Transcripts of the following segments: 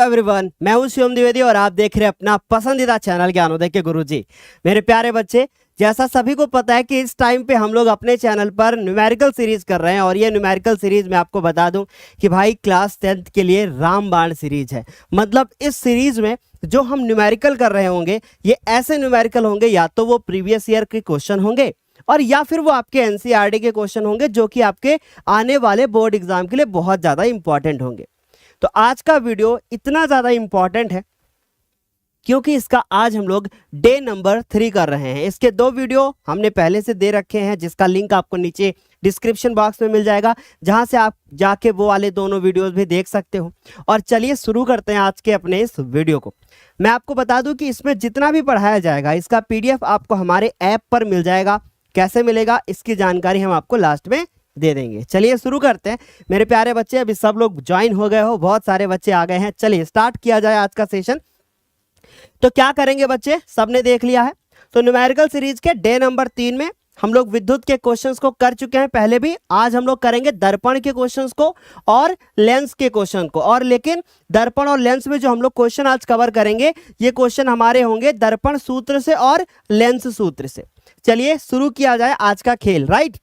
Everyone, मैं हूं शिवम द्विवेदी और आप देख रहे हैं अपना पसंदीदा चैनल ज्ञानोदय के गुरुजी। मेरे प्यारे बच्चे, जैसा सभी को पता है कि इस टाइम पे हम लोग अपने चैनल पर न्यूमेरिकल सीरीज कर रहे हैं और ये न्यूमेरिकल सीरीज मैं आपको बता दूं कि भाई क्लास 10th के लिए रामबाण सीरीज है। मतलब इस सीरीज में जो हम न्यूमेरिकल कर रहे होंगे ये ऐसे न्यूमेरिकल होंगे, या तो वो प्रीवियस ईयर के क्वेश्चन होंगे और या फिर वो आपके एनसीईआरटी के क्वेश्चन होंगे जो कि आपके आने वाले बोर्ड एग्जाम के लिए बहुत ज़्यादा इंपॉर्टेंट होंगे। तो आज का वीडियो इतना ज़्यादा इंपॉर्टेंट है क्योंकि इसका आज हम लोग डे नंबर 3 कर रहे हैं। इसके 2 वीडियो हमने पहले से दे रखे हैं जिसका लिंक आपको नीचे डिस्क्रिप्शन बॉक्स में मिल जाएगा, जहां से आप जाके वो वाले दोनों वीडियोस भी देख सकते हो। और चलिए शुरू करते हैं आज के अपने इस वीडियो को। मैं आपको बता दूं कि इसमें जितना भी पढ़ाया जाएगा इसका PDF आपको हमारे ऐप पर मिल जाएगा। कैसे मिलेगा इसकी जानकारी हम आपको लास्ट में दे देंगे। चलिए शुरू करते हैं मेरे प्यारे बच्चे। अभी सब लोग ज्वाइन हो गए हो, बहुत सारे बच्चे आ गए हैं। चलिए स्टार्ट किया जाए आज का सेशन। तो क्या करेंगे बच्चे, सबने देख लिया है। तो न्यूमेरिकल सीरीज के डे नंबर 3 में हम लोग विद्युत के क्वेश्चंस को कर चुके हैं पहले भी। आज हम लोग करेंगे दर्पण के क्वेश्चंस को और लेंस के क्वेश्चन को। और लेकिन दर्पण और लेंस में जो हम लोग क्वेश्चन आज कवर करेंगे ये क्वेश्चन हमारे होंगे दर्पण सूत्र से और लेंस सूत्र से। चलिए शुरू किया जाए आज का खेल। राइट,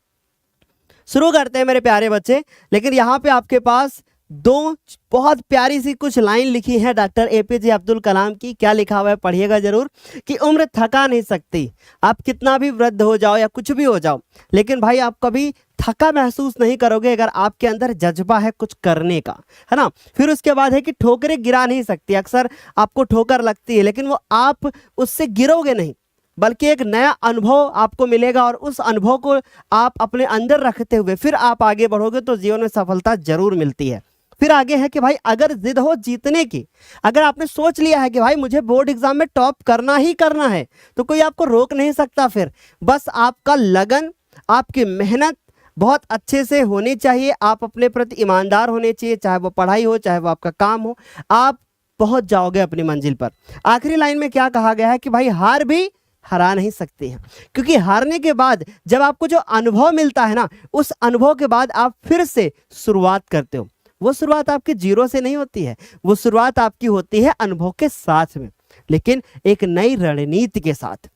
शुरू करते हैं मेरे प्यारे बच्चे। लेकिन यहाँ पे आपके पास 2 बहुत प्यारी सी कुछ लाइन लिखी है डॉक्टर APJ अब्दुल कलाम की। क्या लिखा हुआ है पढ़िएगा जरूर कि उम्र थका नहीं सकती। आप कितना भी वृद्ध हो जाओ या कुछ भी हो जाओ, लेकिन भाई आप कभी थका महसूस नहीं करोगे अगर आपके अंदर जज्बा है कुछ करने का, है ना। फिर उसके बाद है कि ठोकरें गिरा नहीं सकती। अक्सर आपको ठोकर लगती है लेकिन वो आप उससे गिरोगे नहीं, बल्कि एक नया अनुभव आपको मिलेगा और उस अनुभव को आप अपने अंदर रखते हुए फिर आप आगे बढ़ोगे तो जीवन में सफलता जरूर मिलती है। फिर आगे है कि भाई अगर जिद हो जीतने की, अगर आपने सोच लिया है कि भाई मुझे बोर्ड एग्जाम में टॉप करना ही करना है तो कोई आपको रोक नहीं सकता। फिर बस आपका लगन, आपकी मेहनत बहुत अच्छे से होनी चाहिए। आप अपने प्रति ईमानदार होने चाहिए, चाहे वो पढ़ाई हो चाहे वो आपका काम हो, आप पहुंच जाओगे अपनी मंजिल पर। आखिरी लाइन में क्या कहा गया है कि भाई हार भी हरा नहीं सकते हैं, क्योंकि हारने के बाद जब आपको जो अनुभव मिलता है ना, उस अनुभव के बाद आप फिर से शुरुआत करते हो। वो शुरुआत आपकी 0 से नहीं होती है, वो शुरुआत आपकी होती है अनुभव के साथ में, लेकिन एक नई रणनीति के साथ।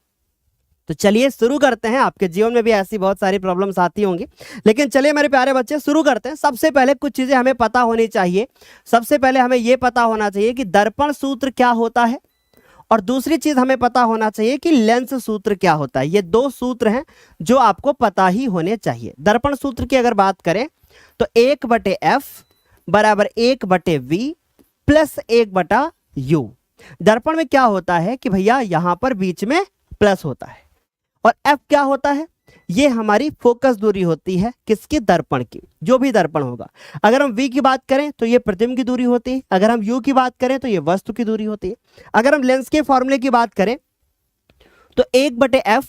तो चलिए शुरू करते हैं। आपके जीवन में भी ऐसी बहुत सारी प्रॉब्लम्स आती होंगी, लेकिन चलिए मेरे प्यारे बच्चे शुरू करते हैं। सबसे पहले कुछ चीजें हमें पता होनी चाहिए। सबसे पहले हमें यह पता होना चाहिए कि दर्पण सूत्र क्या होता है, और दूसरी चीज हमें पता होना चाहिए कि लेंस सूत्र क्या होता है। ये 2 सूत्र हैं जो आपको पता ही होने चाहिए। दर्पण सूत्र की अगर बात करें तो 1/f बराबर 1/v प्लस 1/u। दर्पण में क्या होता है कि भैया यहां पर बीच में प्लस होता है, और f क्या होता है, ये हमारी फोकस दूरी होती है किसकी, दर्पण की। जो भी दर्पण होगा, अगर हम v की बात करें तो ये प्रतिबिंब की दूरी होती है, अगर हम u की बात करें तो ये वस्तु की दूरी होती है। अगर हम लेंस के फॉर्मूले की बात करें तो 1/f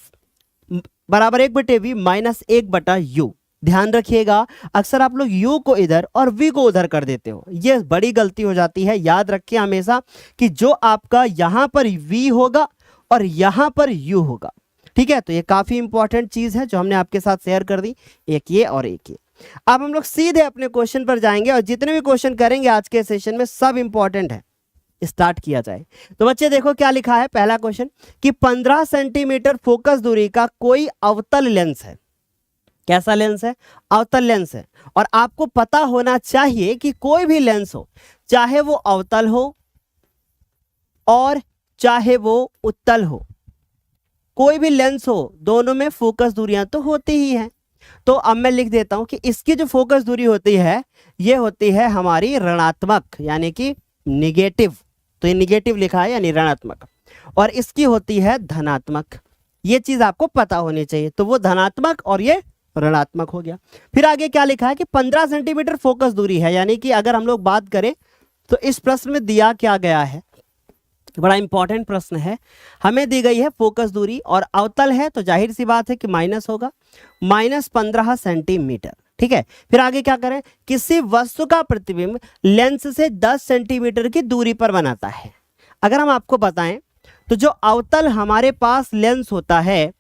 बराबर 1/v माइनस 1/u। ध्यान रखिएगा, अक्सर आप लोग u को इधर और v को उधर कर देते हो, ये बड़ी गलती हो जाती है। याद रखिए हमेशा कि जो आपका यहां पर v होगा और यहां पर u होगा, ठीक है। तो ये काफी इंपॉर्टेंट चीज है जो हमने आपके साथ शेयर कर दी, एक ये और एक ये। अब हम लोग सीधे अपने क्वेश्चन पर जाएंगे और जितने भी क्वेश्चन करेंगे आज के सेशन में सब इंपॉर्टेंट है। स्टार्ट किया जाए। तो बच्चे देखो क्या लिखा है। पहला क्वेश्चन कि 15 सेंटीमीटर फोकस दूरी का कोई अवतल लेंस है। कैसा लेंस है, अवतल लेंस है। और आपको पता होना चाहिए कि कोई भी लेंस हो, चाहे वो अवतल हो और चाहे वो उत्तल हो, कोई भी लेंस हो, दोनों में फोकस दूरियां तो होती ही हैं। तो अब मैं लिख देता हूं कि इसकी जो फोकस दूरी होती है ये होती है हमारी ऋणात्मक, यानी कि निगेटिव। तो ये निगेटिव लिखा है यानी ऋणात्मक, और इसकी होती है धनात्मक। ये चीज आपको पता होनी चाहिए। तो वो धनात्मक और ये ऋणात्मक हो गया। फिर आगे क्या लिखा है कि 15 सेंटीमीटर फोकस दूरी है, यानी कि अगर हम लोग बात करें तो इस प्रश्न में दिया क्या गया है, बड़ा इंपॉर्टेंट प्रश्न है। हमें दी गई है फोकस दूरी और अवतल है तो जाहिर सी बात है कि माइनस होगा, -15 सेंटीमीटर, ठीक है। फिर आगे क्या करें, किसी वस्तु का प्रतिबिंब लेंस से 10 सेंटीमीटर की दूरी पर बनाता है। अगर हम आपको बताएं तो जो अवतल हमारे पास लेंस होता है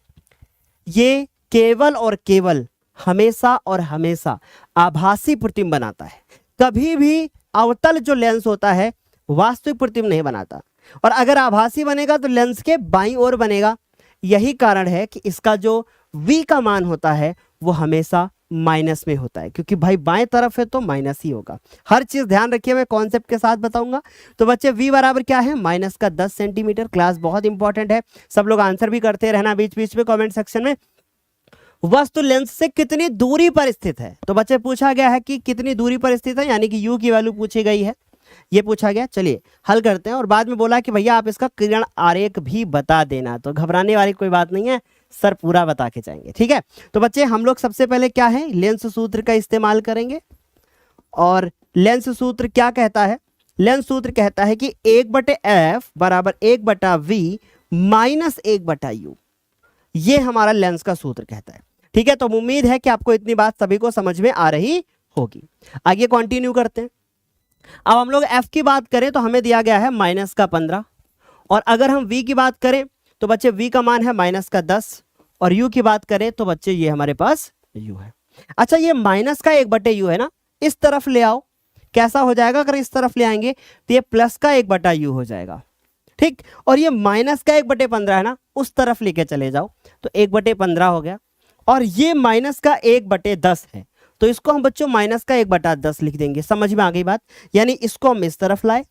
ये केवल और केवल हमेशा और हमेशा आभासी प्रतिबिंब बनाता है। कभी भी अवतल जो लेंस होता है वास्तविक प्रतिबिंब नहीं बनाता। और अगर आभासी बनेगा तो लेंस के बाईं ओर बनेगा। यही कारण है कि इसका जो v का मान होता है वो हमेशा माइनस में होता है, क्योंकि भाई बाएं तरफ है तो माइनस ही होगा। हर चीज ध्यान रखिए, मैं कॉन्सेप्ट के साथ बताऊंगा। तो बच्चे v बराबर क्या है, माइनस का 10 सेंटीमीटर। क्लास बहुत इंपॉर्टेंट है, सब लोग आंसर भी करते रहना बीच बीच में कमेंट सेक्शन में। वस्तु लेंस से कितनी दूरी पर स्थित है, तो बच्चे पूछा गया है कि कितनी दूरी पर स्थित है, यानी कि u की वैल्यू पूछी गई है, ये पूछा गया। चलिए हल करते हैं। और बाद में बोला कि भैया आप इसका किरण आरेख भी बता देना, तो घबराने वाली कोई बात नहीं है, सर पूरा बता के जाएंगे, ठीक है। तो बच्चे हम लोग सबसे पहले क्या है, लेंस सूत्र का इस्तेमाल करेंगे। और लेंस सूत्र क्या कहता है, लेंस सूत्र कहता है कि 1/f बराबर 1/v माइनस 1/u, ये हमारा लेंस का सूत्र कहता है, ठीक है। तो उम्मीद है कि आपको इतनी बात सभी को समझ में आ रही होगी। आगे कंटिन्यू करते हैं। अब हम लोग f की बात करें तो हमें दिया गया है माइनस का 15, और अगर हम v की बात करें तो बच्चे v का मान है माइनस का 10, और u की बात करें तो बच्चे ये हमारे पास u है। अच्छा, ये माइनस का 1/u है ना, इस तरफ ले आओ, कैसा हो जाएगा, अगर इस तरफ ले आएंगे तो ये प्लस का 1/u हो जाएगा, ठीक। और ये माइनस का 1/15 है ना, उस तरफ लेके चले जाओ तो 1/15 हो गया। और ये माइनस का 1/10 है, तो इसको हम बच्चों माइनस का 1/10 लिख देंगे। समझ में आ गई बात, यानी इसको हम इस तरफ लाए,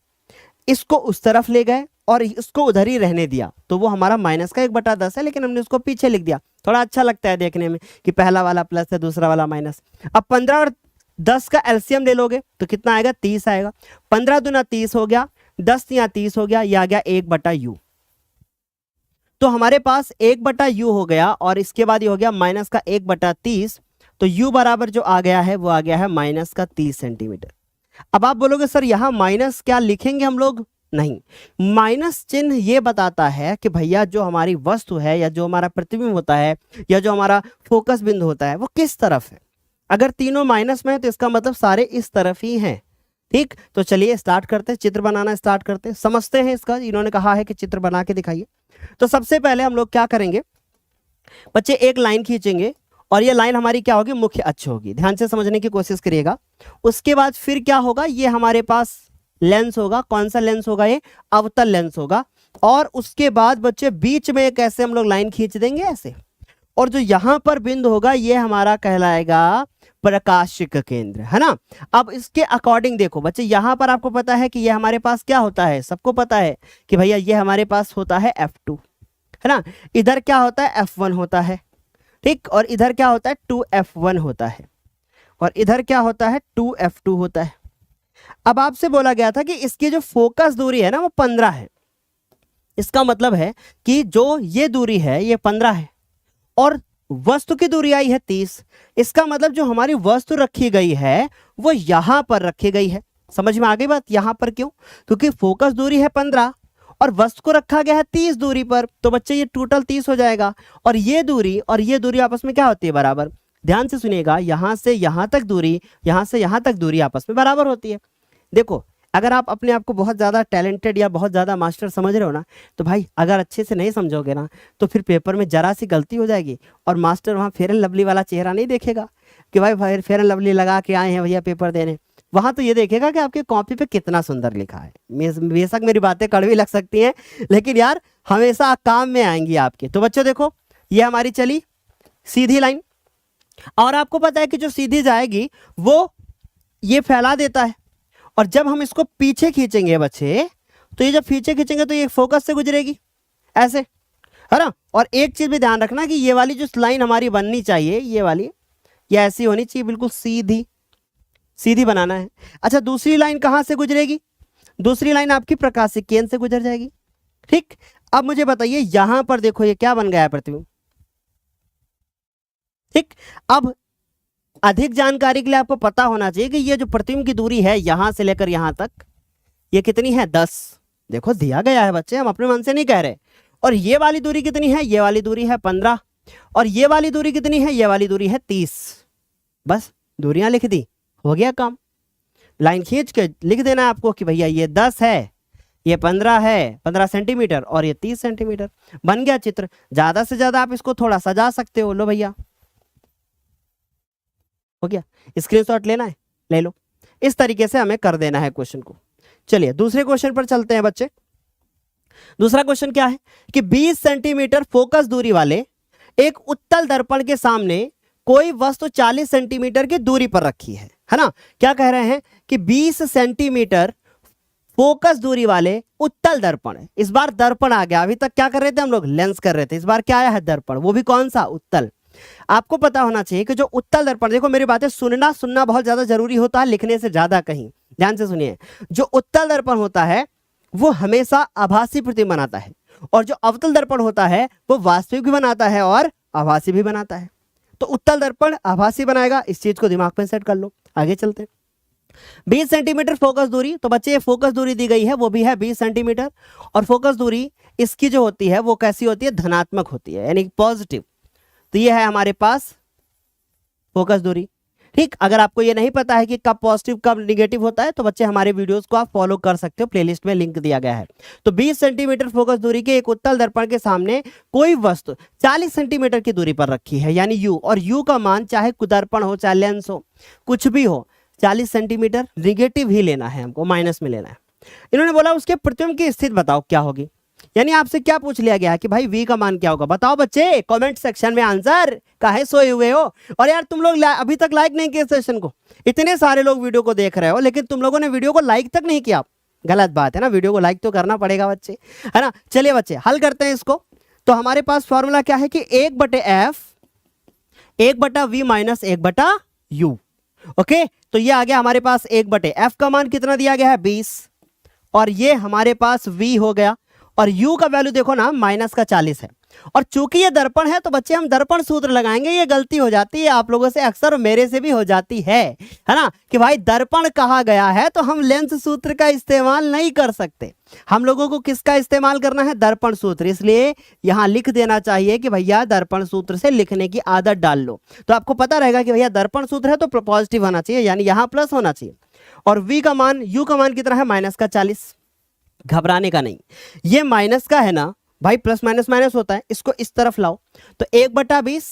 इसको उस तरफ ले गए और इसको उधर ही रहने दिया, तो वो हमारा माइनस का 1/10 है, लेकिन हमने उसको पीछे लिख दिया। थोड़ा अच्छा लगता है देखने में कि पहला वाला प्लस है, दूसरा वाला माइनस। अब 15 और 10 का एलसीएम ले लोगे तो कितना आएगा, 30 आएगा। 15 दूना 30 हो गया, 10 या 30 हो गया, यह आ गया 1/u। तो हमारे पास 1/u हो गया, और इसके बाद ये हो गया माइनस का 1/30, तो u बराबर जो आ गया है वो आ गया है माइनस का 30 सेंटीमीटर। अब आप बोलोगे सर यहाँ माइनस क्या लिखेंगे हम लोग, नहीं, माइनस चिन्ह ये बताता है कि भैया जो हमारी वस्तु है या जो हमारा प्रतिबिंब होता है या जो हमारा फोकस बिंदु होता है वो किस तरफ है। अगर तीनों माइनस में है तो इसका मतलब सारे इस तरफ ही हैं, ठीक। तो चलिए स्टार्ट करते हैं, चित्र बनाना स्टार्ट करते हैं, समझते हैं इसका। इन्होंने कहा है कि चित्र बना के दिखाइए। तो सबसे पहले हम लोग क्या करेंगे बच्चे, एक लाइन खींचेंगे, और ये लाइन हमारी क्या होगी, मुख्य अक्ष होगी। ध्यान से समझने की कोशिश करिएगा। उसके बाद फिर क्या होगा, ये हमारे पास लेंस होगा। कौन सा लेंस होगा, ये अवतल लेंस होगा। और उसके बाद बच्चे बीच में एक ऐसे हम लोग लाइन खींच देंगे ऐसे, और जो यहां पर बिंदु होगा ये हमारा कहलाएगा प्रकाशिक केंद्र, है ना। अब इसके अकॉर्डिंग देखो बच्चे, यहां पर आपको पता है कि ये हमारे पास क्या होता है, सबको पता है कि भैया ये हमारे पास होता है f2, है ना। इधर क्या होता है, f1 होता है, ठीक। और इधर क्या होता है, 2f1 होता है, और इधर क्या होता है, 2f2 होता है। अब आपसे बोला गया था कि इसकी जो फोकस दूरी है ना वो 15 है। इसका मतलब है कि जो ये दूरी है ये 15 है, और वस्तु की दूरी आई है 30। इसका मतलब जो हमारी वस्तु रखी गई है वो यहां पर रखी गई है। समझ में आ गई बात, यहां पर क्यों, क्योंकि फोकस दूरी है 15 और वस्तु को रखा गया है 30 दूरी पर, तो बच्चे ये टोटल 30 हो जाएगा। और ये दूरी आपस में क्या होती है, बराबर। ध्यान से सुनिएगा, यहां से यहां तक दूरी, यहां से यहां तक दूरी आपस में बराबर होती है। देखो, अगर आप अपने आप को बहुत ज़्यादा टैलेंटेड या बहुत ज़्यादा मास्टर समझ रहे हो ना, तो भाई अगर अच्छे से नहीं समझोगे ना तो फिर पेपर में जरा सी गलती हो जाएगी, और मास्टर वहाँ फेयर एंड लवली वाला चेहरा नहीं देखेगा कि भाई फेयर एंड लवली लगा के आए हैं भैया पेपर देने। वहाँ तो ये देखेगा कि आपके कॉपी पे कितना सुंदर लिखा है। बेशक मेरी बातें कड़वी लग सकती हैं, लेकिन यार हमेशा काम में आएंगी आपके। तो बच्चों देखो, ये हमारी चली सीधी लाइन, और आपको पता है कि जो सीधी जाएगी वो ये फैला देता है, और जब हम इसको पीछे खींचेंगे बच्चे, तो ये जब पीछे खींचेंगे तो ये फोकस से गुजरेगी ऐसे, है ना। और एक चीज भी ध्यान रखना कि ये वाली जो लाइन हमारी बननी चाहिए, ये वाली, ये ऐसी होनी चाहिए, बिल्कुल सीधी सीधी बनाना है। अच्छा, दूसरी लाइन कहां से गुजरेगी, दूसरी लाइन आपकी प्रकाशिक केंद्र से गुजर जाएगी, ठीक। अब मुझे बताइए, यहां पर देखो ये क्या बन गया है, प्रतिबिंब, ठीक। अब अधिक जानकारी के लिए आपको पता होना चाहिए कि ये जो प्रतिबिंब की दूरी है यहां से लेकर यहां तक, ये कितनी है, 10। देखो दिया गया है बच्चे, हम अपने मन से नहीं कह रहे। और ये वाली दूरी कितनी है, ये वाली दूरी है 15, और ये वाली दूरी कितनी है, ये वाली दूरी है 30। बस दूरियां लिख दी, हो गया काम। लाइन खींच के लिख देना है आपको कि भैया ये 10 है, ये 15 है, 15 सेंटीमीटर, और ये 30 सेंटीमीटर। बन गया चित्र। ज्यादा से ज्यादा आप इसको थोड़ा सजा सकते हो। लो भैया, हो गया। स्क्रीनशॉट लेना है, ले लो। इस तरीके से हमें कर देना है क्वेश्चन को। चलिए दूसरे क्वेश्चन पर चलते हैं बच्चे। दूसरा क्वेश्चन क्या है कि 20 सेंटीमीटर फोकस दूरी वाले एक उत्तल दर्पण के सामने कोई वस्तु 40 सेंटीमीटर की दूरी पर रखी है ना। क्या कह रहे हैं कि 20 सेंटीमीटर फोकस दूरी वाले उत्तल दर्पण है। इस बार दर्पण आ गया, अभी तक क्या कर रहे थे हम लोग, लेंस कर रहे थे, इस बार क्या आया है, दर्पण, वो भी कौन सा, उत्तल। आपको पता होना चाहिए कि जो उत्तल दर्पण, देखो मेरी बातें सुनना बहुत ज्यादा जरूरी होता है लिखने से ज्यादा, कहीं ध्यान से सुनिए। जो उत्तल दर्पण होता है वो हमेशा आभासी प्रतिबिंब बनाता है, और जो अवतल दर्पण होता है वो वास्तविक भी बनाता है और आभासी भी बनाता है। तो उत्तल दर्पण आभासी बनाएगा, इस चीज को दिमाग में सेट कर लो। आगे चलते हैं। 20 सेंटीमीटर फोकस दूरी, तो बच्चे ये फोकस दूरी दी गई है वो भी है 20 सेंटीमीटर, और फोकस दूरी इसकी जो होती है वो कैसी होती है, धनात्मक होती है, यानी पॉजिटिव। तो ये है हमारे पास फोकस दूरी। ठीक, अगर आपको ये नहीं पता है कि कब पॉजिटिव कब निगेटिव होता है तो बच्चे हमारे वीडियोस को आप फॉलो कर सकते हो, प्लेलिस्ट में लिंक दिया गया है। तो 20 सेंटीमीटर फोकस दूरी के एक उत्तल दर्पण के सामने कोई वस्तु 40 सेंटीमीटर की दूरी पर रखी है, यानी यू, और यू का मान चाहे दर्पण हो चाहे लेंस हो कुछ भी हो 40 सेंटीमीटर, निगेटिव ही लेना है हमको, माइनस में लेना है। इन्होंने बोला उसके प्रतिबिंब की स्थिति बताओ क्या होगी, यानी आपसे क्या पूछ लिया गया कि भाई v का मान क्या होगा, बताओ बच्चे कमेंट सेक्शन में आंसर। काहे सोए हुए हो, और यार तुम लोग अभी तक लाइक नहीं किए सेशन को, इतने सारे लोग वीडियो को देख रहे हो लेकिन तुम लोगों ने वीडियो को लाइक तक नहीं किया, गलत बात है ना, वीडियो को लाइक तो करना पड़ेगा बच्चे, है ना। चलिए बच्चे हल करते हैं इसको। तो हमारे पास फॉर्मूला क्या है कि 1/f 1/v minus 1/u। Okay, तो ये आ गया हमारे पास 1/f का मान कितना दिया गया है 20, और ये हमारे पास v हो गया, और u का वैल्यू देखो ना -40 है। और चूंकि ये दर्पण है तो बच्चे हम दर्पण सूत्र लगाएंगे, ये गलती हो जाती है आप लोगों से अक्सर, मेरे से भी हो जाती है ना, कि भाई दर्पण कहा गया है तो हम लेंस सूत्र का इस्तेमाल नहीं कर सकते, हम लोगों को किसका इस्तेमाल करना है, दर्पण सूत्र। इसलिए यहां लिख देना चाहिए कि भैया दर्पण सूत्र से लिखने की आदत डाल लो, तो आपको पता रहेगा कि भैया दर्पण सूत्र है तो पॉजिटिव होना चाहिए, यानी यहां प्लस होना चाहिए। और v का मान, u का मान कितना है -40, घबराने का नहीं, ये माइनस का है ना भाई, प्लस माइनस माइनस होता है, इसको इस तरफ लाओ तो 1/20,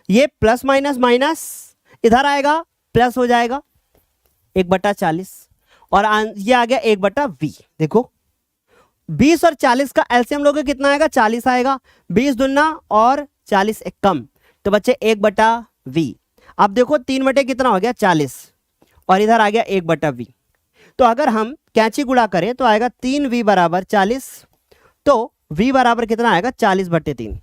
ये प्लस माइनस माइनस इधर आएगा प्लस हो जाएगा 1/40, और ये आ गया 1/v। देखो 20 और 40 का एलसीएम लोगे कितना आएगा, 40 आएगा, 20 दूना और 40 एक कम, तो बच्चे 1/v। अब देखो 3 बटे कितना हो गया 40, और इधर आ गया 1/v। तो अगर हम कैंची गुणा करें तो आएगा 3v बराबर 40, तो v बराबर कितना आएगा 40/3,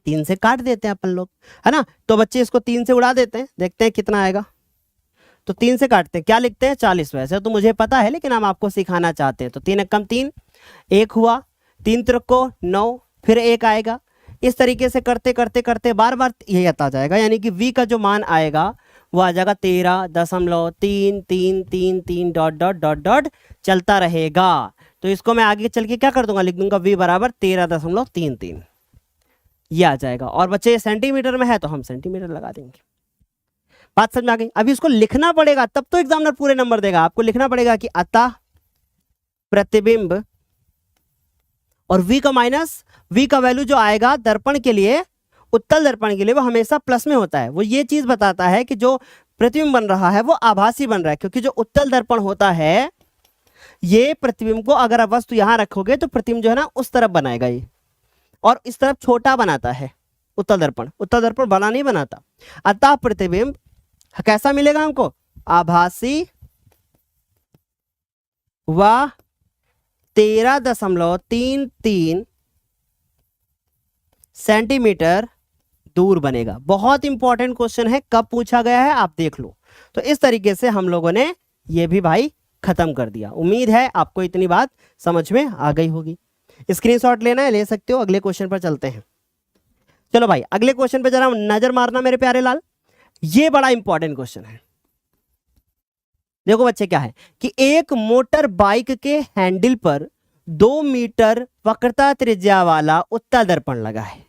3 से काट देते हैं अपन लोग, है ना। तो बच्चे इसको 3 से उड़ा देते हैं, देखते हैं कितना आएगा। तो 3 से काटते हैं, क्या लिखते हैं 40, वैसे तो मुझे पता है लेकिन हम आपको सिखाना चाहते हैं। तो 3 एक कम 3, 1 हुआ, 3 त्रिक को 9, फिर 1 आएगा। इस तरीके से करते करते करते बार बार यही आता जाएगा, यानी कि v का जो मान आएगा वो आ जाएगा 13.33333 डॉट डॉट डॉट डॉट चलता रहेगा। तो इसको मैं आगे चल के क्या कर दूंगा, लिख दूंगा v बराबर 13.33, ये आ जाएगा। और बच्चे सेंटीमीटर में है तो हम सेंटीमीटर लगा देंगे। बात समझ में आ गई। अभी इसको लिखना पड़ेगा तब तो एग्जामिनर पूरे नंबर देगा, आपको लिखना पड़ेगा कि अतः प्रतिबिंब, और v का माइनस, v का वैल्यू जो आएगा दर्पण के लिए, उत्तल दर्पण के लिए वो हमेशा प्लस में होता है। वो ये चीज बताता है कि जो प्रतिबिंब बन रहा है वो आभासी बन रहा है, क्योंकि जो उत्तल दर्पण होता है ये प्रतिबिंब को अगर आप वस्तु यहां रखोगे तो प्रतिबिंब जो है ना उस तरफ बनाएगा ये, और इस तरफ छोटा बनाता है उत्तल दर्पण, उत्तल दर्पण बड़ा नहीं बनाता। अतः प्रतिबिंब कैसा मिलेगा हमको, आभासी व 13.33 सेंटीमीटर दूर बनेगा। बहुत इंपॉर्टेंट क्वेश्चन है, कब पूछा गया है आप देख लो। तो इस तरीके से हम लोगों ने ये भी भाई खत्म कर दिया। उम्मीद है आपको इतनी बात समझ में आ गई होगी। स्क्रीनशॉट लेना है ले सकते हो। अगले क्वेश्चन पर चलते हैं। चलो भाई अगले क्वेश्चन पे जरा नजर मारना मेरे प्यारे लाल, ये बड़ा इंपॉर्टेंट क्वेश्चन है। देखो बच्चे क्या है कि एक मोटर बाइक के हैंडल पर 2 मीटर वक्रता त्रिज्या वाला उत्तल दर्पण लगा है,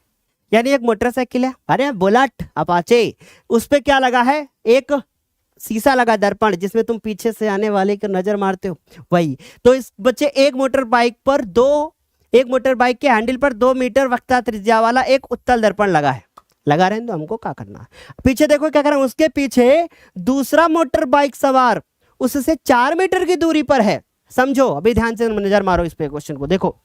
यानी एक मोटरसाइकिल है, अरे बुलेट अपाचे, उस पे क्या लगा है, एक शीशा लगा दर्पण जिसमें तुम पीछे से आने वाले को नजर मारते हो वही। तो इस बच्चे एक मोटर बाइक के हैंडल पर 2 मीटर वक्रता त्रिज्या वाला एक उत्तल दर्पण लगा है। लगा रहे हैं तो हमको क्या करना है, पीछे देखो क्या कर रहे हैं, उसके पीछे दूसरा मोटर बाइक सवार उससे 4 मीटर की दूरी पर है। समझो, अभी ध्यान से नजर मारो इस पे क्वेश्चन को। देखो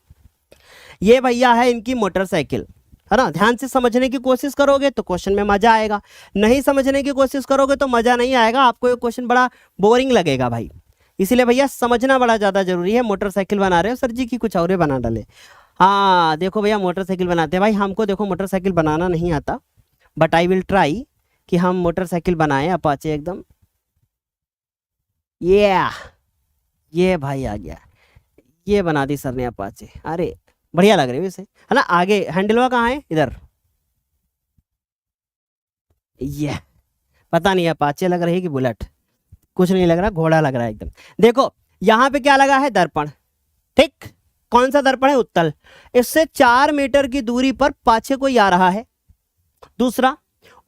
ये भैया है इनकी मोटरसाइकिल, है ना। ध्यान से समझने की कोशिश करोगे तो क्वेश्चन में मजा आएगा, नहीं समझने की कोशिश करोगे तो मजा नहीं आएगा, आपको ये क्वेश्चन बड़ा बोरिंग लगेगा भाई। इसीलिए भैया समझना बड़ा ज्यादा जरूरी है। मोटरसाइकिल बना रहे हो सर जी की कुछ और ही बना डाले। हाँ देखो भैया मोटरसाइकिल बनाते हैं भाई, हमको देखो मोटरसाइकिल बनाना नहीं आता, बट आई विल ट्राई कि हम मोटरसाइकिल बनाएं अपाचे एकदम। ये भाई आ गया, ये बना दी सर ने अपाचे। अरे बढ़िया लग रही है वैसे, है ना। आगे हैंडलवा कहाँ है, इधर। ये पता नहीं अपाचे लग रही है कि बुलेट, कुछ नहीं लग रहा, घोड़ा लग रहा है एकदम। देखो यहाँ पे क्या लगा है, दर्पण। ठीक, कौन सा दर्पण है, उत्तल। इससे 4 मीटर की दूरी पर पाछे कोई आ रहा है। दूसरा,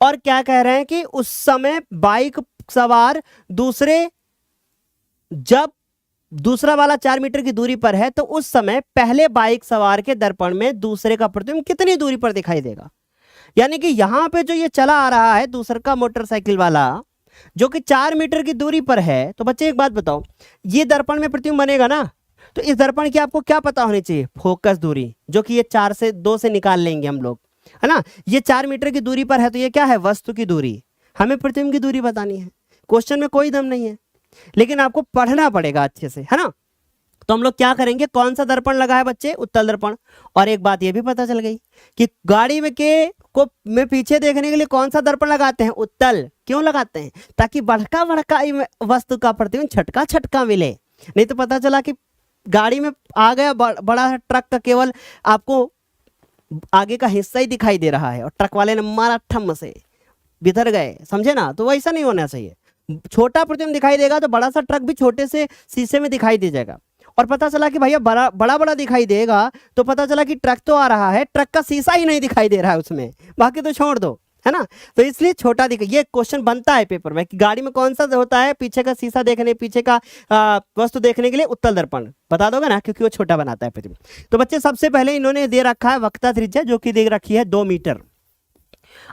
और क्या कह रहे हैं कि उस समय बाइक सवार जब दूसरा वाला 4 मीटर की दूरी पर है तो उस समय पहले बाइक सवार के दर्पण में दूसरे का प्रतिबिंब कितनी दूरी पर दिखाई देगा। यानी कि यहां पे जो ये चला आ रहा है दूसरा का मोटरसाइकिल वाला, जो कि 4 मीटर की दूरी पर है, तो बच्चे एक बात बताओ, ये दर्पण में प्रतिबिंब बनेगा ना, तो इस दर्पण की आपको क्या पता होनी चाहिए, फोकस दूरी, जो कि ये 2 से निकाल लेंगे हम लोग, है ना। ये 4 मीटर की दूरी पर है तो ये क्या है, वस्तु की दूरी। हमें प्रतिबिंब की दूरी बतानी है, क्वेश्चन में कोई दम नहीं है, लेकिन आपको पढ़ना पड़ेगा अच्छे से, है ना। तो हम लोग क्या करेंगे, कौन सा दर्पण लगा है बच्चे, उत्तल दर्पण। और एक बात ये भी पता चल गई कि गाड़ी में पीछे देखने के लिए कौन सा दर्पण लगाते हैं, उत्तल। क्यों लगाते हैं, ताकि बड़का वस्तु का प्रतिबिंब छटका छटका मिले। नहीं तो पता चला कि गाड़ी में आ गया बड़ा ट्रक का केवल आपको आगे का हिस्सा ही दिखाई दे रहा है और ट्रक वाले ने मारा ठम से, बिथर गए, समझे ना। तो वैसा नहीं होना चाहिए, छोटा प्रतिबिंब दिखाई देगा तो बड़ा सा ट्रक भी छोटे से शीशे में दिखाई दे जाएगा। और पता चला कि भैया बड़ा दिखाई देगा तो पता चला कि ट्रक तो आ रहा है, ट्रक का शीशा ही नहीं दिखाई दे रहा है उसमें, बाकी तो छोड़ दो, है ना। तो इसलिए छोटा ये क्वेश्चन बनता है पेपर में कि गाड़ी में कौन सा होता है, पीछे का शीशा देखने, पीछे का वस्तु देखने के लिए उत्तल दर्पण। बता दोगे ना, क्योंकि वो छोटा बनाता है प्रतिबिंब। तो बच्चे सबसे पहले इन्होंने दे रखा है वक्रता त्रिज्या, जो कि दे रखी है 2 मीटर।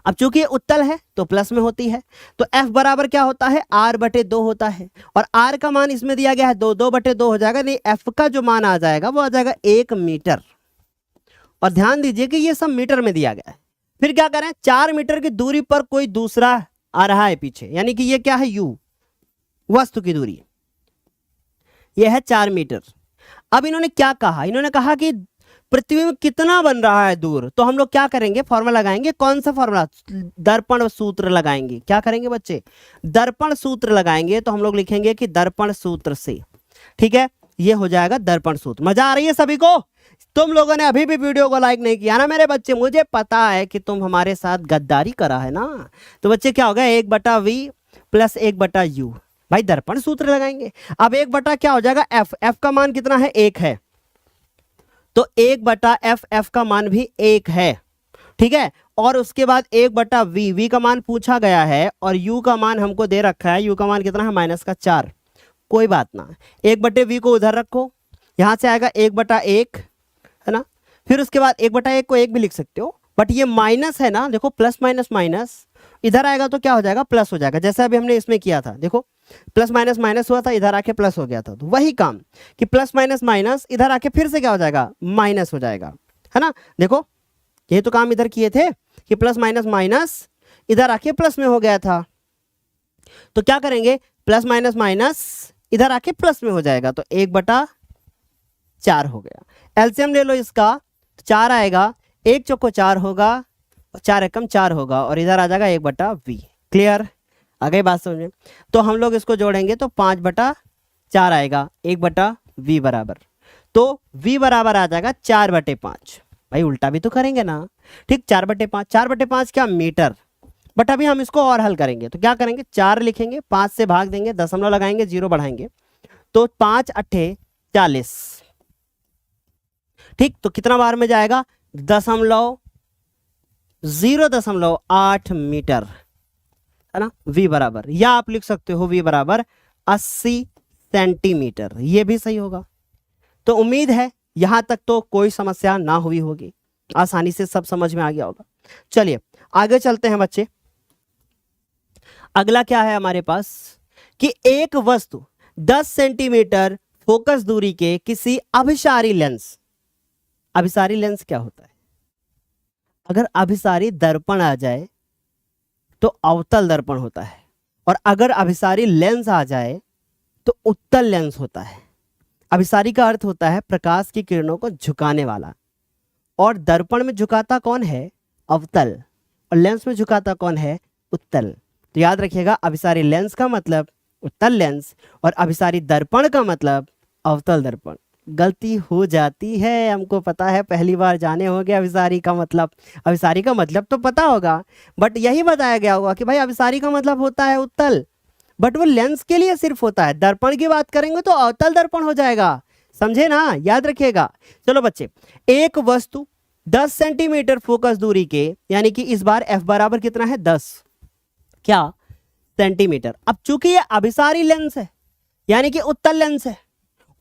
अब चूंकि ये उत्तल है तो प्लस में होती है, तो F बराबर क्या होता है, R/2 होता है। और R का मान इसमें दिया गया है 2/2 हो जाएगा, नहीं F का जो मान आ जाएगा वो आ जाएगा 1 मीटर। और ध्यान दीजिए कि ये सब मीटर में दिया गया है। फिर क्या करें, 4 मीटर की दूरी पर कोई दूसरा आ रहा है पीछे, यानी कि ये क्या है, U, वस्तु की दूरी, ये है 4 मीटर। अब इन्होंने क्या कहा, इन्होंने कहा कि प्रतिबिंब कितना बन रहा है दूर। तो हम लोग क्या करेंगे, फॉर्मूला लगाएंगे। कौन सा फॉर्मूला, दर्पण सूत्र लगाएंगे। क्या करेंगे बच्चे, दर्पण सूत्र लगाएंगे। तो हम लोग लिखेंगे कि दर्पण सूत्र से, ठीक है, ये हो जाएगा दर्पण सूत्र। मजा आ रही है सभी को। तुम लोगों ने अभी भी वीडियो को लाइक नहीं किया ना मेरे बच्चे, मुझे पता है कि तुम हमारे साथ गद्दारी करा है ना। तो बच्चे क्या होगा, 1/v प्लस 1/u। भाई दर्पण सूत्र लगाएंगे। अब 1 क्या हो जाएगा, f का मान कितना है, 1 है, तो 1/f का मान भी 1 है, ठीक है। और उसके बाद 1/v का मान पूछा गया है, और u का मान हमको दे रखा है, u का मान कितना है, -4। कोई बात ना, 1/v को उधर रखो, यहां से आएगा 1/1, है ना। फिर उसके बाद 1/1 को 1 भी लिख सकते हो, बट ये माइनस है ना, देखो प्लस माइनस माइनस, इधर आएगा तो क्या हो जाएगा, प्लस हो जाएगा। जैसे अभी हमने इसमें किया था, देखो प्लस माइनस माइनस हुआ था, इधर आके प्लस हो गया था। तो वही काम कि प्लस माइनस माइनस, इधर आके फिर से क्या हो जाएगा, माइनस हो जाएगा, है ना। देखो ये तो काम इधर किए थे कि प्लस माइनस माइनस, इधर आके प्लस में हो गया था। तो क्या करेंगे, प्लस माइनस माइनस इधर आके प्लस में हो जाएगा, तो 1/4 हो गया। एलसीएम ले लो इसका, 4 आएगा, 1 चौको 4 होगा, 4 एकम 4 होगा, और इधर आ जाएगा 1/v। क्लियर, आ गई बात समझ में। तो हम लोग इसको जोड़ेंगे तो 5/4 आएगा, 1/v बराबर, तो v बराबर आ जाएगा 4/5। भाई उल्टा भी तो करेंगे ना, ठीक, 4/5, 4/5 क्या, मीटर। बट अभी हम इसको और हल करेंगे, तो क्या करेंगे, 4 लिखेंगे, 5 से भाग देंगे, दशमलव लगाएंगे, 0 बढ़ाएंगे, तो 5 8 40, ठीक। तो कितना बार में जाएगा, 0.8 मीटर, है ना। v बराबर, या आप लिख सकते हो v बराबर 80 सेंटीमीटर, ये भी सही होगा। तो उम्मीद है यहां तक तो कोई समस्या ना हुई होगी, आसानी से सब समझ में आ गया होगा। चलिए आगे चलते हैं बच्चे। अगला क्या है हमारे पास कि एक वस्तु 10 सेंटीमीटर फोकस दूरी के किसी अभिसारी लेंस, अभिसारी लेंस क्या होता है? अगर अभिसारी दर्पण आ जाए तो अवतल दर्पण होता है, और अगर अभिसारी लेंस आ जाए तो उत्तल लेंस होता है। अभिसारी का अर्थ होता है प्रकाश की किरणों को झुकाने वाला, और दर्पण में झुकाता कौन है? अवतल, और लेंस में झुकाता कौन है? उत्तल। तो याद रखिएगा, अभिसारी लेंस का मतलब उत्तल लेंस, और अभिसारी दर्पण का मतलब अवतल दर्पण। गलती हो जाती है, हमको पता है, पहली बार जाने होंगे अभिसारी का मतलब। अभिसारी का मतलब तो पता होगा, बट यही बताया गया होगा कि भाई अभिसारी का मतलब होता है उत्तल, बट वो लेंस के लिए सिर्फ होता है। दर्पण की बात करेंगे तो अवतल दर्पण हो जाएगा, समझे ना? याद रखिएगा। चलो बच्चे, एक वस्तु 10 सेंटीमीटर फोकस दूरी के, यानी कि इस बार f बराबर कितना है? 10 क्या सेंटीमीटर। अब चूंकि ये अभिसारी लेंस है, यानी कि उत्तल लेंस है,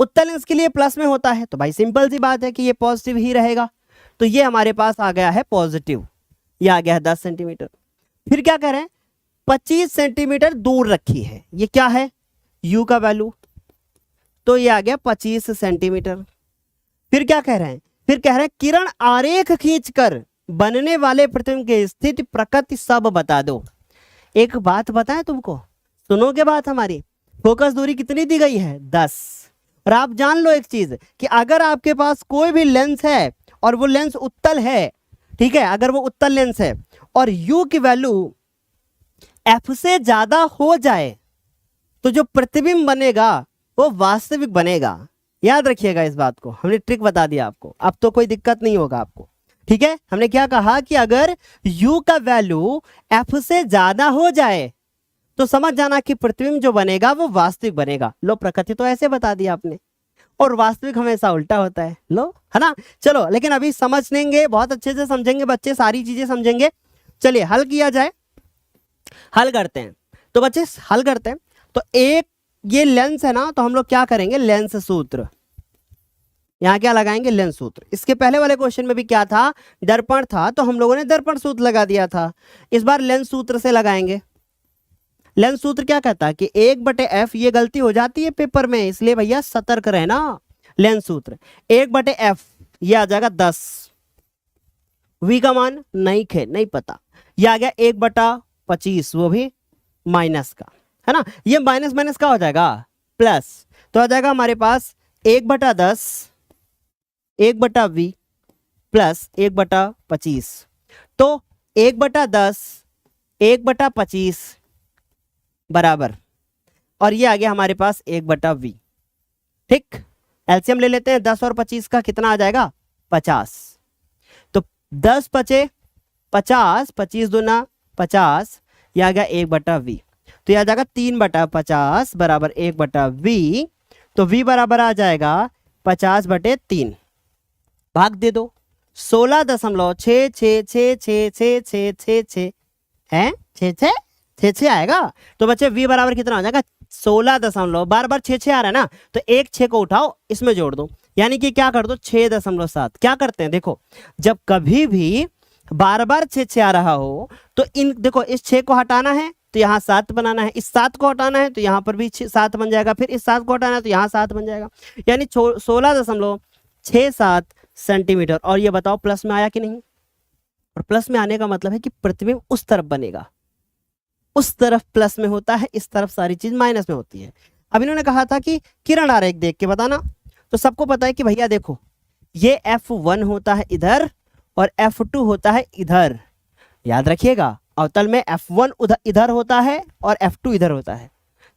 उत्तल लेंस के लिए प्लस में होता है, तो भाई सिंपल सी बात है कि ये पॉजिटिव ही रहेगा। तो ये हमारे पास आ गया है पॉजिटिव, ये आ गया है 10 सेंटीमीटर। फिर क्या कह रहे हैं? 25 सेंटीमीटर दूर रखी है, ये क्या है? u का वैल्यू, तो ये आ गया 25 सेंटीमीटर। फिर क्या कह रहे हैं? फिर कह रहे हैं किरण आरेख खींचकर बनने वाले प्रतिबिंब की स्थिति प्रकृति सब बता दो। एक बात बताएं तुमको, सुनोगे बात हमारी? फोकस दूरी कितनी दी गई है? 10। और आप जान लो एक चीज कि अगर आपके पास कोई भी लेंस है और वो लेंस उत्तल है, ठीक है, अगर वो उत्तल लेंस है और u की वैल्यू f से ज्यादा हो जाए तो जो प्रतिबिंब बनेगा वो वास्तविक बनेगा। याद रखिएगा इस बात को, हमने ट्रिक बता दिया आपको, अब तो कोई दिक्कत नहीं होगा आपको। ठीक है, हमने क्या कहा कि अगर u का वैल्यू f से ज्यादा हो जाए तो समझ जाना कि प्रतिबिंब जो बनेगा वो वास्तविक बनेगा। लो, प्रकृति तो ऐसे बता दिया आपने, और वास्तविक हमेशा उल्टा होता है। लो, है ना? चलो, लेकिन अभी समझ लेंगे, बहुत अच्छे से समझेंगे बच्चे, सारी चीजें समझेंगे। चलिए हल किया जाए, हल करते हैं। तो बच्चे हल करते हैं। तो एक ये लेंस है ना, तो हम लोग क्या करेंगे? लेंस सूत्र, यहाँ क्या लगाएंगे? लेंस सूत्र। इसके पहले वाले क्वेश्चन में भी क्या था? दर्पण था, तो हम लोगों ने दर्पण सूत्र लगा दिया था। इस बार लेंस सूत्र से लगाएंगे। लेंस सूत्र क्या कहता है कि 1/f, ये गलती हो जाती है पेपर में, इसलिए भैया सतर्क रहना। लेंस सूत्र 1/f, ये आ जाएगा 10। v का मान नहीं पता, ये आ गया 1/25, वो भी माइनस का, है ना? ये माइनस माइनस का हो जाएगा प्लस, तो आ जाएगा हमारे पास 1/10 1/v प्लस 1/25। तो 1/10 1/25 बराबर, और ये आ गया हमारे पास 1/v। ठीक, एलसीएम ले लेते हैं। 10 और 25 का कितना आ जाएगा? 50। तो 10 बचे 50, 25 दूना 50, ये आ गया 1/v। तो ये आ जाएगा 3/50 बराबर 1/v। तो v बराबर आ जाएगा 50/3। भाग दे दो, 16.666666 है, 6 आएगा। तो बच्चे v बराबर कितना हो जाएगा? 16 बार बार 6 आ रहा है ना, तो एक 6 को उठाओ, इसमें जोड़ दो, यानी कि क्या कर दो? 6.7। क्या करते हैं? देखो, जब कभी भी बार बार 6 आ रहा हो तो इन देखो, इस 6 को हटाना है तो यहाँ 7 बनाना है, इस 7 को हटाना है तो यहाँ पर भी 7 बन जाएगा, फिर इस 7 को हटाना है तो यहाँ 7 बन जाएगा, यानी 16.67 सेंटीमीटर। और ये बताओ प्लस में आया कि नहीं? और प्लस में आने का मतलब है कि प्रतिबिंब उस तरफ बनेगा, उस तरफ प्लस में होता है, इस तरफ सारी चीज माइनस में होती है। अब इन्होंने कहा था कि किरण आरेख देख के बताना, तो सबको पता है कि भैया देखो, ये F1 होता है इधर और F2 होता है इधर। याद रखिएगा, अवतल में F1 उधर इधर होता है और F2 इधर होता है।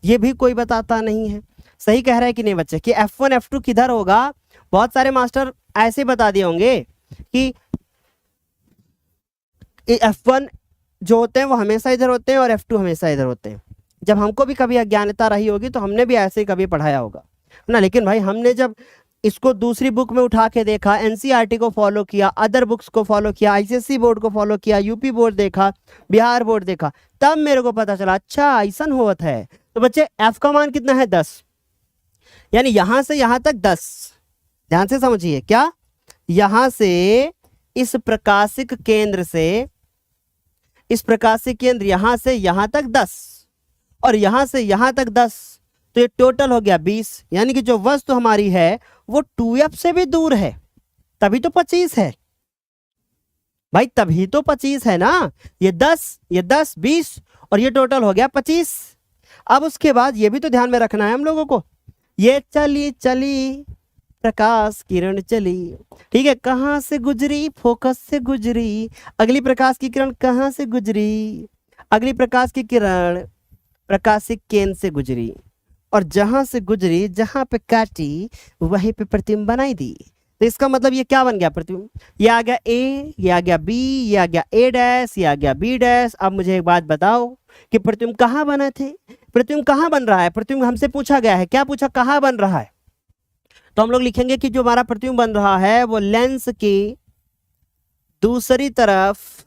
ये भी कोई बताता नहीं है। सही कह रहा है कि नहीं बच्चे कि F1 F2 किधर होगा? बहुत सारे मास्टर ऐसे बता दिए होंगे कि F1 जो होते हैं वो हमेशा इधर होते हैं और F2 हमेशा इधर होते हैं। जब हमको भी कभी अज्ञानता रही होगी तो हमने भी ऐसे ही कभी पढ़ाया होगा ना, लेकिन भाई हमने जब इसको दूसरी बुक में उठा के देखा, एनसीईआरटी को फॉलो किया, अदर बुक्स को फॉलो किया, आईसीएसई बोर्ड को फॉलो किया, यूपी बोर्ड देखा, बिहार बोर्ड देखा, तब मेरे को पता चला अच्छा ऐसा होता है। तो बच्चे F का मान कितना है? 10, यानी यहां से यहां तक 10। ध्यान से समझिए, क्या? यहां से इस प्रकाशिक केंद्र से, इस प्रकाशिक केंद्र यहां से यहां तक 10 और यहां से यहां तक 10, तो ये टोटल हो गया 20, यानी कि जो वस्तु हमारी है वो 2f से भी दूर है, तभी तो 25 है भाई, तभी तो 25 है ना। ये 10 20 और ये टोटल हो गया 25। अब उसके बाद ये भी तो ध्यान में रखना है हम लोगों को, ये चली चली प्रकाश किरण चली, ठीक है, कहां से गुजरी, फोकस से गुजरी। अगली प्रकाश की किरण कहां से गुजरी, अगली प्रकाश की किरण प्रकाशिक केंद्र से गुजरी, और जहां से गुजरी, जहां पे काटी, वहीं पे प्रतिबिंब बनाई दी। तो इसका मतलब ये क्या बन गया प्रतिबिंब, ये आ गया ए, ये आ गया बी, ये आ गया ए डैश, ये आ गया बी डैश। अब मुझे एक बात बताओ कि प्रतिबिंब कहाँ बने थे, प्रतिबिंब कहाँ बन रहा है, प्रतिबिंब हमसे पूछा गया है, क्या पूछा, कहाँ बन रहा है। तो हम लोग लिखेंगे कि जो हमारा प्रतिबिंब बन रहा है वो लेंस की दूसरी तरफ,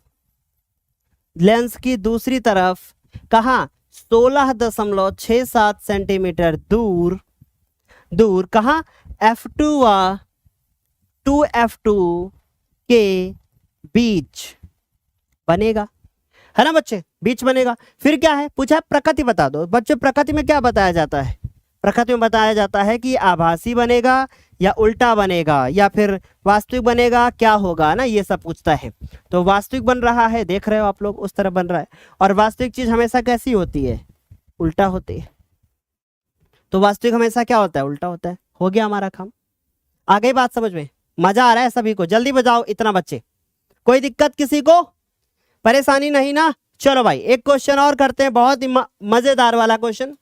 लेंस की दूसरी तरफ कहाँ, 16.67 सेंटीमीटर दूर, दूर कहाँ, F2 व 2F2 के बीच बनेगा, है ना बच्चे, बीच बनेगा। फिर क्या है पूछा, प्रकृति बता दो। बच्चे प्रकृति में क्या बताया जाता है, प्रकृति में बताया जाता है कि आभासी बनेगा या उल्टा बनेगा या फिर वास्तविक बनेगा, क्या होगा ना, ये सब पूछता है। तो वास्तविक बन रहा है, देख रहे हो आप लोग, उस तरह बन रहा है। और वास्तविक चीज हमेशा कैसी होती है, उल्टा होती है। तो वास्तविक हमेशा क्या होता है, उल्टा होता है। हो गया हमारा काम, आ गई बात समझ में, मजा आ रहा है सभी को, जल्दी बजाओ इतना बच्चे, कोई दिक्कत किसी को, परेशानी नहीं ना। चलो भाई एक क्वेश्चन और करते हैं, बहुत ही मजेदार वाला क्वेश्चन।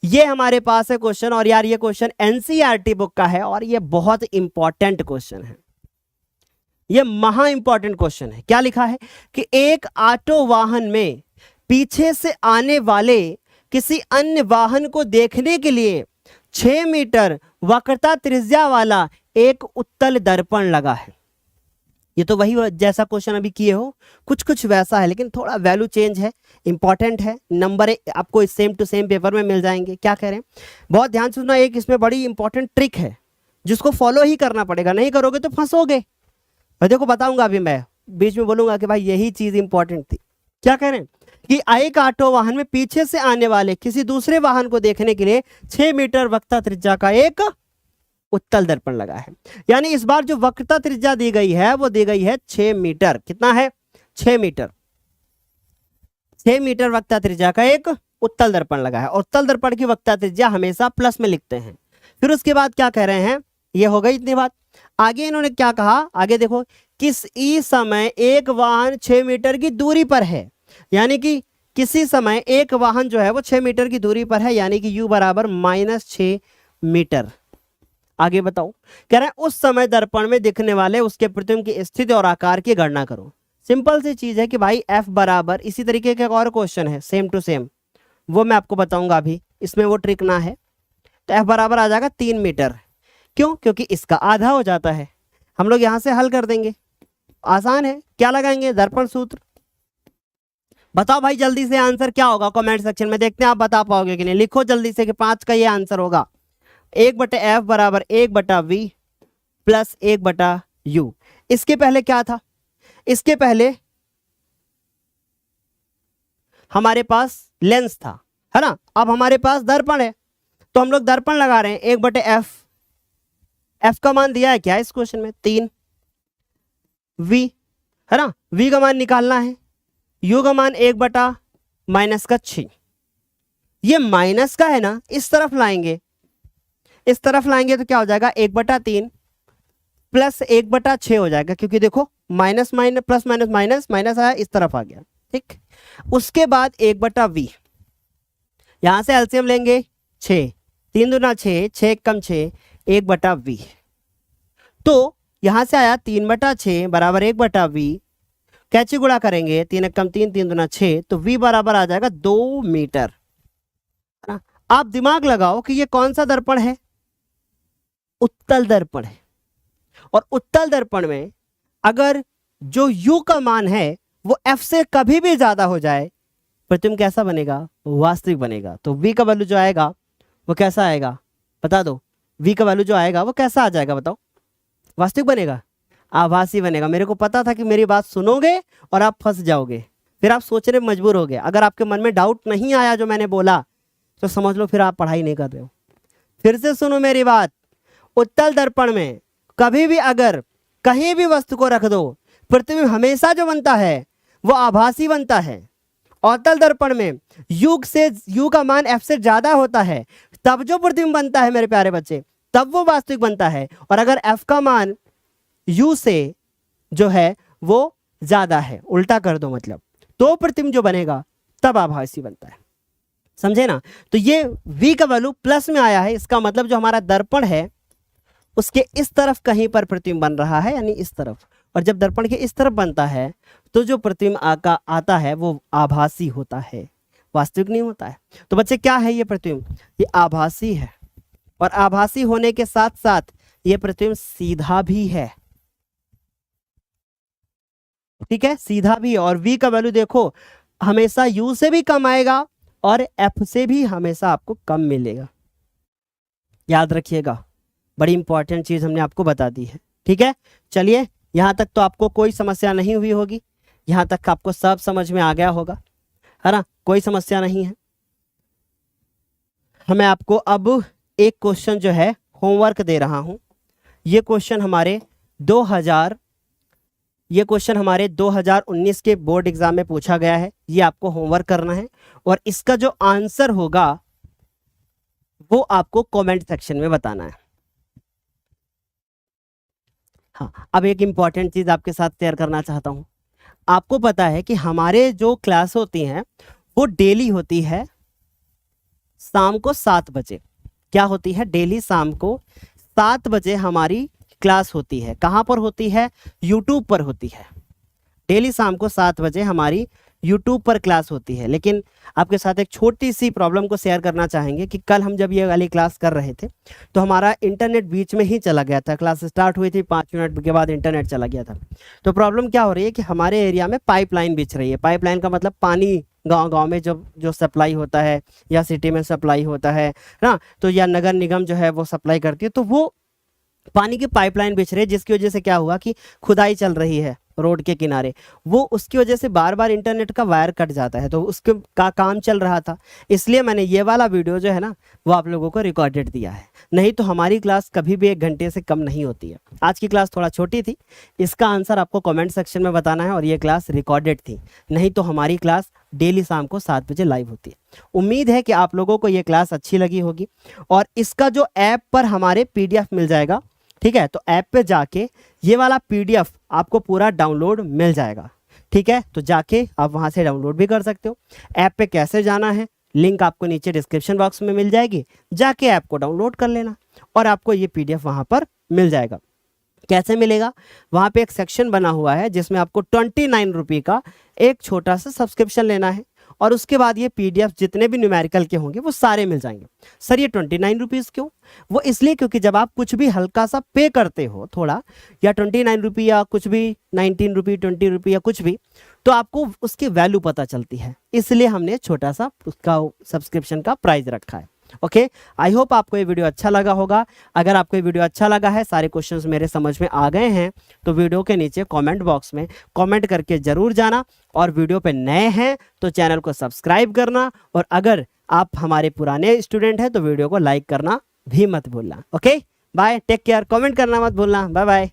ये हमारे पास है क्वेश्चन, और यार ये क्वेश्चन एनसीईआरटी बुक का है और ये बहुत इंपॉर्टेंट क्वेश्चन है, ये महा इंपॉर्टेंट क्वेश्चन है। क्या लिखा है कि एक ऑटो वाहन में पीछे से आने वाले किसी अन्य वाहन को देखने के लिए 6 मीटर वक्रता त्रिज्या वाला एक उत्तल दर्पण लगा है। ये तो वही जैसा क्वेश्चन अभी किए हो, कुछ कुछ वैसा है, लेकिन थोड़ा वैल्यू चेंज है, इंपॉर्टेंट है, नंबर आपको सेम टू सेम पेपर में मिल जाएंगे। क्या कह रहे हैं, बहुत ध्यान से सुनना, एक इसमें बड़ी इंपॉर्टेंट ट्रिक है जिसको फॉलो ही करना पड़ेगा, नहीं करोगे तो फंसोगे। और देखो बताऊंगा अभी, मैं बीच में बोलूंगा कि भाई यही चीज इंपॉर्टेंट थी। क्या कह रहे हैं कि एक ऑटो वाहन में पीछे से आने वाले किसी दूसरे वाहन को देखने के लिए 6 मीटर वक्रता त्रिज्या का एक उत्तल दर्पण लगा है। यानी इस बार जो वक्रता त्रिज्या दी गई है वो दी गई है 6 मीटर। कितना है, 6 मीटर, 6 मीटर वक्रता त्रिज्या का एक उत्तल दर्पण लगा है। और उत्तल दर्पण की वक्रता त्रिज्या हमेशा प्लस में लिखते हैं। फिर उसके बाद क्या कह रहे हैं, ये हो गई इतनी बात। आगे इन्होंने क्या कहा, आगे देखो, किस ई समय एक वाहन 6 मीटर की दूरी पर है, यानी कि किसी समय एक वाहन जो है वो 6 मीटर की दूरी पर है, यानी कि u बराबर -6 मीटर। आगे बताओ, कह रहे हैं उस समय दर्पण में दिखने वाले उसके प्रतिबिंब की स्थिति और आकार की गणना करो। सिंपल सी चीज है कि भाई f बराबर, इसी तरीके का एक और क्वेश्चन है सेम टू सेम, वो मैं आपको बताऊंगा अभी, इसमें वो ट्रिक ना है। तो f बराबर आ जाएगा 3 मीटर। क्यों, क्योंकि इसका आधा हो जाता है। हम लोग यहां से हल कर देंगे, आसान है। क्या लगाएंगे, दर्पण सूत्र। बताओ भाई जल्दी से आंसर क्या होगा, कमेंट सेक्शन में देखते हैं आप बता पाओगे कि नहीं। लिखो जल्दी से कि 5 का ये आंसर होगा 1/f बराबर 1/v प्लस 1/u। इसके पहले क्या था, इसके पहले हमारे पास लेंस था, है ना। अब हमारे पास दर्पण है, तो हम लोग दर्पण लगा रहे हैं 1/f। f का मान दिया है क्या इस क्वेश्चन में, 3। v, है ना, v का मान निकालना है, u का मान 1/-6। ये माइनस का है ना, इस तरफ लाएंगे, इस तरफ लाएंगे तो क्या हो जाएगा, 1/3 प्लस 1/6 हो जाएगा, क्योंकि देखो minus minus plus minus minus minus आया, इस तरफ आ गया, ठीक। उसके बाद 1/v, यहां से एलसीएम लेंगे 6, 3 दूना 6, 6 कम 6, 1/v। तो यहां से आया 3/6 बराबर 1/v, कैची गुणा करेंगे, 3 कम 3, 3 दूना 6, तो v बराबर आ जाएगा 2 मीटर। आप दिमाग लगाओ कि ये कौन सा दर्पण है, उत्तल दर्पण है। और उत्तल दर्पण में अगर जो u का मान है वो f से कभी भी ज्यादा हो जाए, प्रतिबिंब कैसा बनेगा, वास्तविक बनेगा। तो v का वैल्यू जो आएगा वो कैसा आएगा, बता दो, v का वैल्यू जो आएगा वो कैसा आ जाएगा, बताओ, वास्तविक बनेगा, आभासी बनेगा। मेरे को पता था कि मेरी बात सुनोगे और आप फंस जाओगे, फिर आप सोचने में मजबूर हो गए। अगर आपके मन में डाउट नहीं आया जो मैंने बोला, तो समझ लो फिर आप पढ़ाई नहीं कर रहे हो। फिर से सुनो मेरी बात, उत्तल दर्पण में कभी भी अगर कहीं भी वस्तु को रख दो, प्रतिबिंब हमेशा जो बनता है वो आभासी बनता है। अवतल दर्पण में u का मान f से ज्यादा होता है, तब जो प्रतिबिंब बनता है मेरे प्यारे बच्चे, तब वो वास्तविक बनता है। और अगर f का मान u से जो है वो ज्यादा है, उल्टा कर दो मतलब, तो प्रतिबिंब जो बनेगा तब आभासी बनता है। समझे ना? तो ये v का वैल्यू प्लस में आया है, इसका मतलब जो हमारा दर्पण है उसके इस तरफ कहीं पर प्रतिबिंब बन रहा है, यानी इस तरफ। और जब दर्पण के इस तरफ बनता है तो जो प्रतिबिंब आता है वो आभासी होता है, वास्तविक नहीं होता है। तो बच्चे क्या है ये प्रतिबिंब? ये आभासी है, और आभासी होने के साथ साथ ये प्रतिबिंब सीधा भी है। ठीक है, सीधा भी है। और v का वैल्यू देखो हमेशा u से भी कम आएगा और f से भी हमेशा आपको कम मिलेगा। याद रखिएगा, बड़ी इंपॉर्टेंट चीज हमने आपको बता दी है। ठीक है, चलिए यहां तक तो आपको कोई समस्या नहीं हुई होगी, यहां तक आपको सब समझ में आ गया होगा, है ना? कोई समस्या नहीं है। मैं आपको अब एक क्वेश्चन जो है होमवर्क दे रहा हूं। ये क्वेश्चन हमारे 2019 के बोर्ड एग्जाम में पूछा गया है। ये आपको होमवर्क करना है और इसका जो आंसर होगा वो आपको कमेंट सेक्शन में बताना है। हाँ, अब एक इंपॉर्टेंट चीज आपके साथ शेयर करना चाहता हूं। आपको पता है कि हमारे जो क्लास होती हैं वो डेली होती है शाम को 7 बजे। क्या होती है? डेली शाम को 7 बजे हमारी क्लास होती है। कहाँ पर होती है? यूट्यूब पर होती है। डेली शाम को 7 बजे हमारी यूट्यूब पर क्लास होती है। लेकिन आपके साथ एक छोटी सी प्रॉब्लम को शेयर करना चाहेंगे कि कल हम जब ये वाली क्लास कर रहे थे तो हमारा इंटरनेट बीच में ही चला गया था। क्लास स्टार्ट हुई थी, 5 मिनट के बाद इंटरनेट चला गया था। तो प्रॉब्लम क्या हो रही है कि हमारे एरिया में पाइपलाइन बिछ रही है। पाइपलाइन का मतलब पानी गांव में जो सप्लाई होता है या सिटी में सप्लाई होता है ना, तो या नगर निगम जो है वो सप्लाई करती है, तो वो पानी की पाइपलाइन बिछ रही है, जिसकी वजह से क्या हुआ कि खुदाई चल रही है रोड के किनारे, वो उसकी वजह से बार बार इंटरनेट का वायर कट जाता है। तो उसके का काम चल रहा था, इसलिए मैंने ये वाला वीडियो जो है ना वो आप लोगों को रिकॉर्डेड दिया है। नहीं तो हमारी क्लास कभी भी 1 घंटे से कम नहीं होती है। आज की क्लास थोड़ा छोटी थी, इसका आंसर आपको कमेंट सेक्शन में बताना है। और ये क्लास रिकॉर्डेड थी, नहीं तो हमारी क्लास डेली शाम को 7 बजे लाइव होती है। उम्मीद है कि आप लोगों को ये क्लास अच्छी लगी होगी। और इसका जो ऐप पर हमारे PDF मिल जाएगा, ठीक है, तो ऐप पे जाके ये वाला PDF आपको पूरा डाउनलोड मिल जाएगा। ठीक है, तो जाके आप वहां से डाउनलोड भी कर सकते हो। ऐप पे कैसे जाना है, लिंक आपको नीचे डिस्क्रिप्शन बॉक्स में मिल जाएगी, जाके ऐप को डाउनलोड कर लेना और आपको ये PDF वहां पर मिल जाएगा। कैसे मिलेगा? वहां पे एक सेक्शन बना हुआ है जिसमें आपको 29 रुपये का एक छोटा सा सब्सक्रिप्शन लेना है और उसके बाद ये PDF जितने भी न्यूमेरिकल के होंगे वो सारे मिल जाएंगे। सर ये 29 रुपीज़ क्यों? वो इसलिए क्योंकि जब आप कुछ भी हल्का सा पे करते हो थोड़ा, या 29 रुपये या कुछ भी 19 रुपये 20 रुपये या कुछ भी, तो आपको उसकी वैल्यू पता चलती है। इसलिए हमने छोटा सा उसका सब्सक्रिप्शन का प्राइस रखा है। ओके, आई होप आपको ये वीडियो अच्छा लगा होगा। अगर आपको ये वीडियो अच्छा लगा है, सारे क्वेश्चंस मेरे समझ में आ गए हैं, तो वीडियो के नीचे कमेंट बॉक्स में कमेंट करके जरूर जाना। और वीडियो पे नए हैं तो चैनल को सब्सक्राइब करना, और अगर आप हमारे पुराने स्टूडेंट हैं तो वीडियो को लाइक करना भी मत भूलना। Okay, bye, take care, comment करना मत भूलना। Bye bye.